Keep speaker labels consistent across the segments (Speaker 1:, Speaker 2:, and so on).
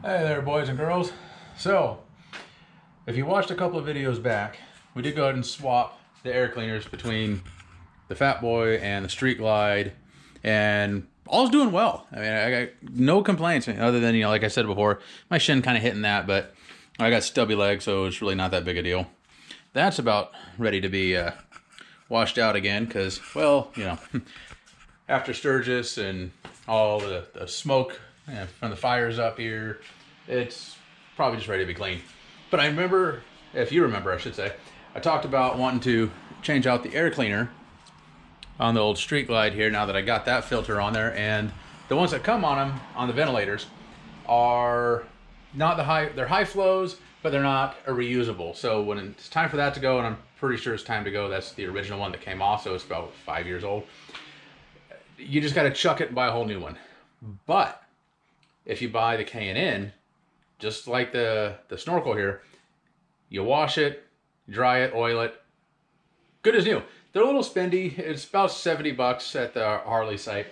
Speaker 1: Hey there, boys and girls. So, if you watched a couple of videos back, we did go ahead and swap the air cleaners between the Fat Boy and the Street Glide, and all's doing well. I mean, I got no complaints other than, like I said before, my shin kind of hitting that, but I got stubby legs, so it's really not that big a deal. That's about ready to be washed out again, because, well, after Sturgis and all the smoke from the fires up here, it's probably just ready to be cleaned. But I remember, if you remember I should say, I talked about wanting to change out the air cleaner on the old Street Glide here now that I got that filter on there, and the ones that come on them, on the ventilators, are not they're high flows, but they're not a reusable. So when it's time for that to go, and I'm pretty sure it's time to go, that's the original one that came off, so it's about 5 years old, you just got to chuck it and buy a whole new one. But if you buy the K&N, just like the snorkel here, you wash it, dry it, oil it, good as new. They're a little spendy. It's about 70 bucks at the Harley site.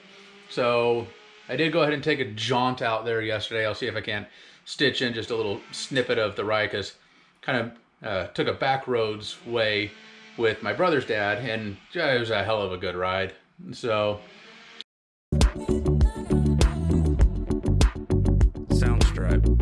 Speaker 1: So I did go ahead and take a jaunt out there yesterday. I'll see if I can stitch in just a little snippet of the ride, because kind of took a back roads way with my brother's dad, and it was a hell of a good ride. So
Speaker 2: Soundstripe.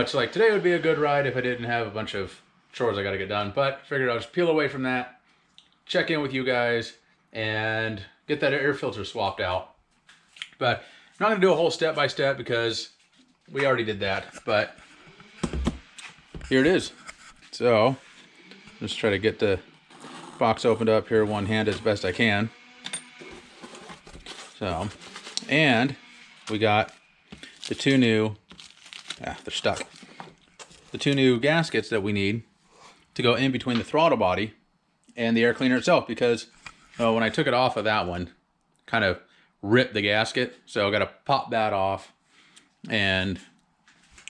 Speaker 1: much like today would be a good ride if I didn't have a bunch of chores I got to get done. But figured I'll just peel away from that, check in with you guys, and get that air filter swapped out. But I'm not going to do a whole step-by-step because we already did that. But here it is. So just try to get the box opened up here one hand as best I can. So, and we got the two new, they're stuck. The two new gaskets that we need to go in between the throttle body and the air cleaner itself, because when I took it off of that one, kind of ripped the gasket. So I got to pop that off and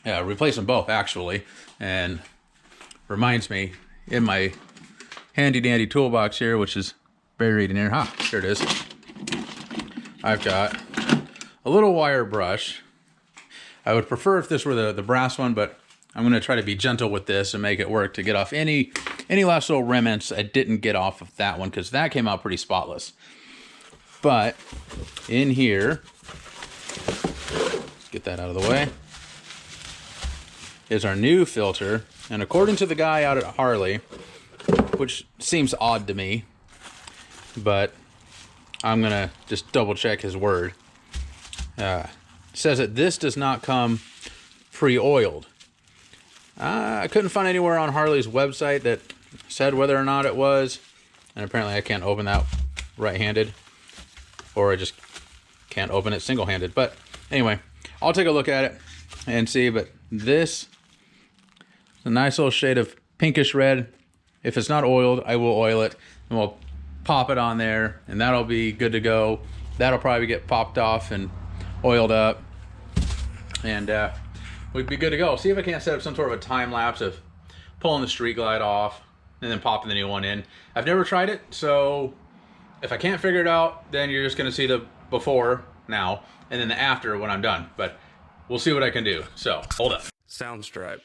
Speaker 1: replace them both actually. And reminds me, in my handy dandy toolbox here, which is buried in here, here it is. I've got a little wire brush. I would prefer if this were the brass one, but I'm going to try to be gentle with this and make it work to get off any last little remnants I didn't get off of that one, because that came out pretty spotless. But in here, let's get that out of the way, is our new filter. And according to the guy out at Harley, which seems odd to me, but I'm going to just double check his word, says that this does not come pre-oiled. I couldn't find anywhere on Harley's website that said whether or not it was, and apparently I can't open that right-handed, or I just can't open it single-handed. But anyway, I'll take a look at it and see. But this is a nice little shade of pinkish red. If it's not oiled, I will oil it, and we'll pop it on there, and that'll be good to go. That'll probably get popped off and oiled up, and we'd be good to go. See if I can't set up some sort of a time lapse of pulling the Street Glide off and then popping the new one in. I've never tried it, so if I can't figure it out, then you're just going to see the before now and then the after when I'm done. But we'll see what I can do. So hold up.
Speaker 2: Soundstripe.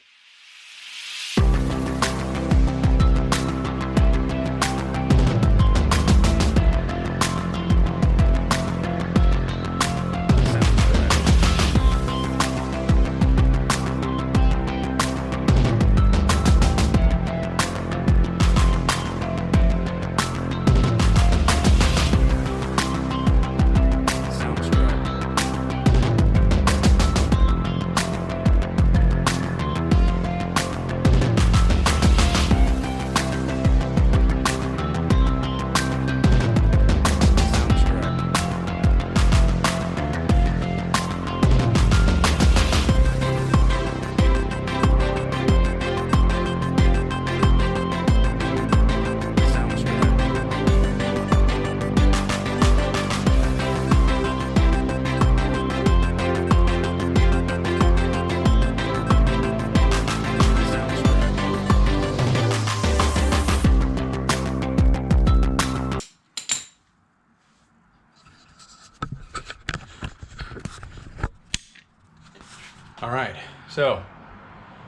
Speaker 1: All right, so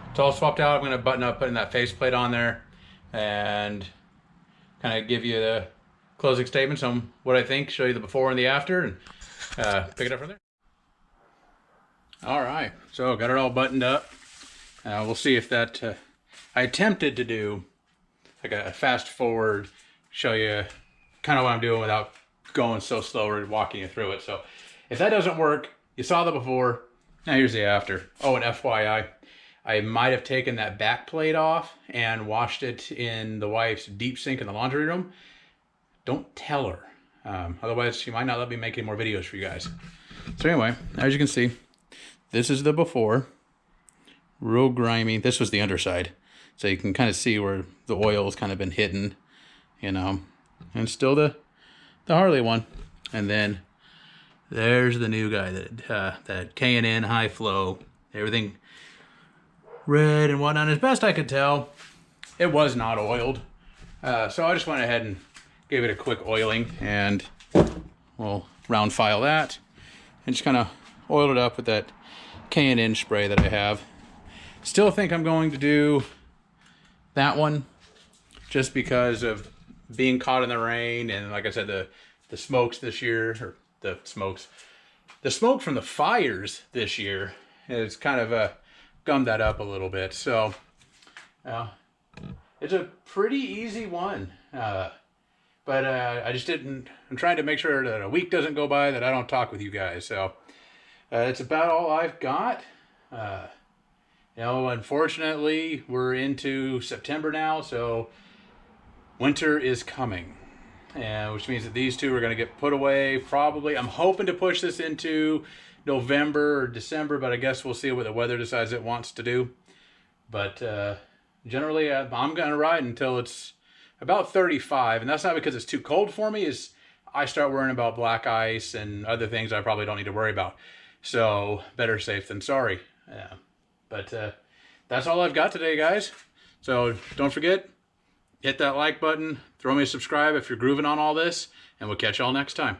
Speaker 1: it's all swapped out. I'm going to button up, putting that faceplate on there, and kind of give you the closing statements on what I think, show you the before and the after, and pick it up from there. All right, so got it all buttoned up. We'll see if that, I attempted to do like a fast forward, show you kind of what I'm doing without going so slow or walking you through it. So if that doesn't work, you saw the before, now here's the after. Oh, and FYI, I might have taken that back plate off and washed it in the wife's deep sink in the laundry room. Don't tell her. Otherwise, she might not let me make any more videos for you guys. So anyway, as you can see, this is the before. Real grimy. This was the underside. So you can kind of see where the oil's kind of been hidden, you know. And still the Harley one. And then there's the new guy, that K&N high flow. Everything red and whatnot. As best I could tell, it was not oiled. So I just went ahead and gave it a quick oiling, and we'll round file that and just kind of oiled it up with that K&N spray that I have. Still think I'm going to do that one just because of being caught in the rain, and like I said, the smokes this year, or the smoke from the fires this year has kind of gummed that up a little bit. So it's a pretty easy one, but I just didn't, I'm trying to make sure that a week doesn't go by that I don't talk with you guys. So it's about all I've got. You know, unfortunately, we're into September now, so winter is coming, which means that these two are going to get put away probably. I'm hoping to push this into November or December, but I guess we'll see what the weather decides it wants to do. But generally, I'm going to ride until it's about 35, and that's not because it's too cold for me. Is I start worrying about black ice and other things I probably don't need to worry about. So better safe than sorry. But that's all I've got today, guys. So don't forget, hit that like button, throw me a subscribe if you're grooving on all this, and we'll catch y'all next time.